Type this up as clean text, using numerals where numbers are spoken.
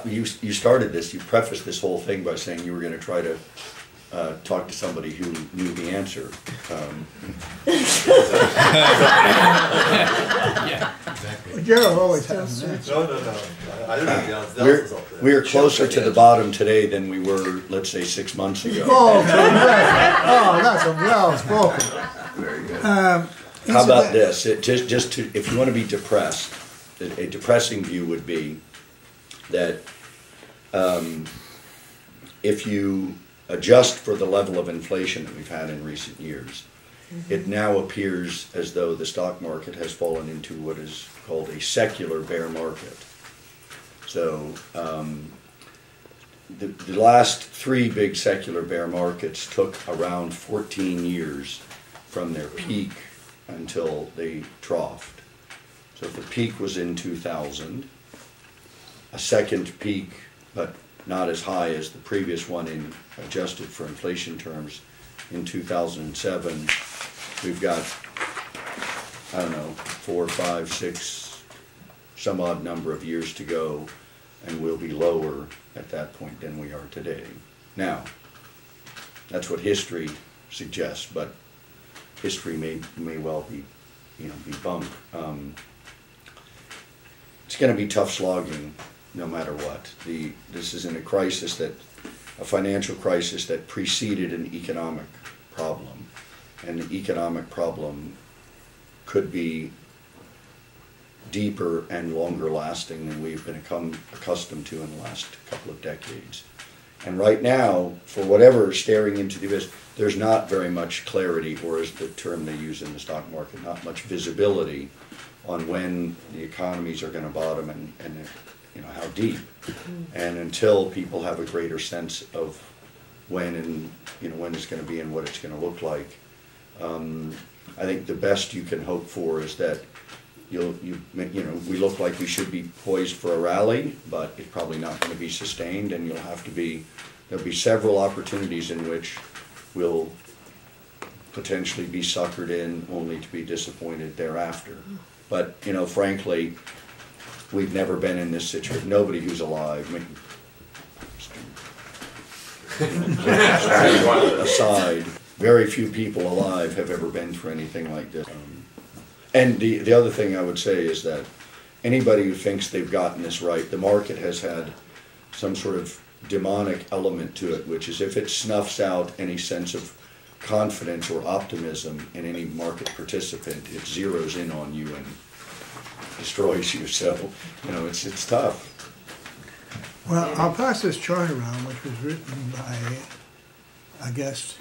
you started this, you prefaced this whole thing by saying you were going to try to talk to somebody who knew the answer. Yeah, exactly. Gerald always has an answer. No. I don't know. We're closer to the bottom today than we were, let's say, 6 months ago. Oh, that's a well spoken. Very good. How about this? If you want to be depressed, a depressing view would be that if you adjust for the level of inflation that we've had in recent years, it now appears as though the stock market has fallen into what is called a secular bear market. So the last 3 big secular bear markets took around 14 years from their peak until they troughed. So if the peak was in 2000, a second peak, but not as high as the previous one in adjusted for inflation terms, in 2007, we've got, I don't know, 4, 5, 6, some odd number of years to go, and we'll be lower at that point than we are today. Now, that's what history suggests, but history may well be, be bunk. It's going to be tough slogging, no matter what. This is in a financial crisis that preceded an economic problem, and the economic problem could be deeper and longer lasting than we've been accustomed to in the last couple of decades. And right now, for whatever staring into the abyss, there's not very much clarity, or is the term they use in the stock market, not much visibility on when the economies are going to bottom and how deep. And until people have a greater sense of when when it's going to be and what it's going to look like, I think the best you can hope for is that we look like we should be poised for a rally, but it's probably not going to be sustained, and there'll be several opportunities in which we'll potentially be suckered in only to be disappointed thereafter. But frankly, we've never been in this situation. Nobody who's alive, aside, very few people alive have ever been through anything like this. And the other thing I would say is that anybody who thinks they've gotten this right, the market has had some sort of demonic element to it, which is if it snuffs out any sense of confidence or optimism in any market participant, it zeroes in on you and destroys you. So, it's tough. Well, I'll pass this chart around, which was written by a guest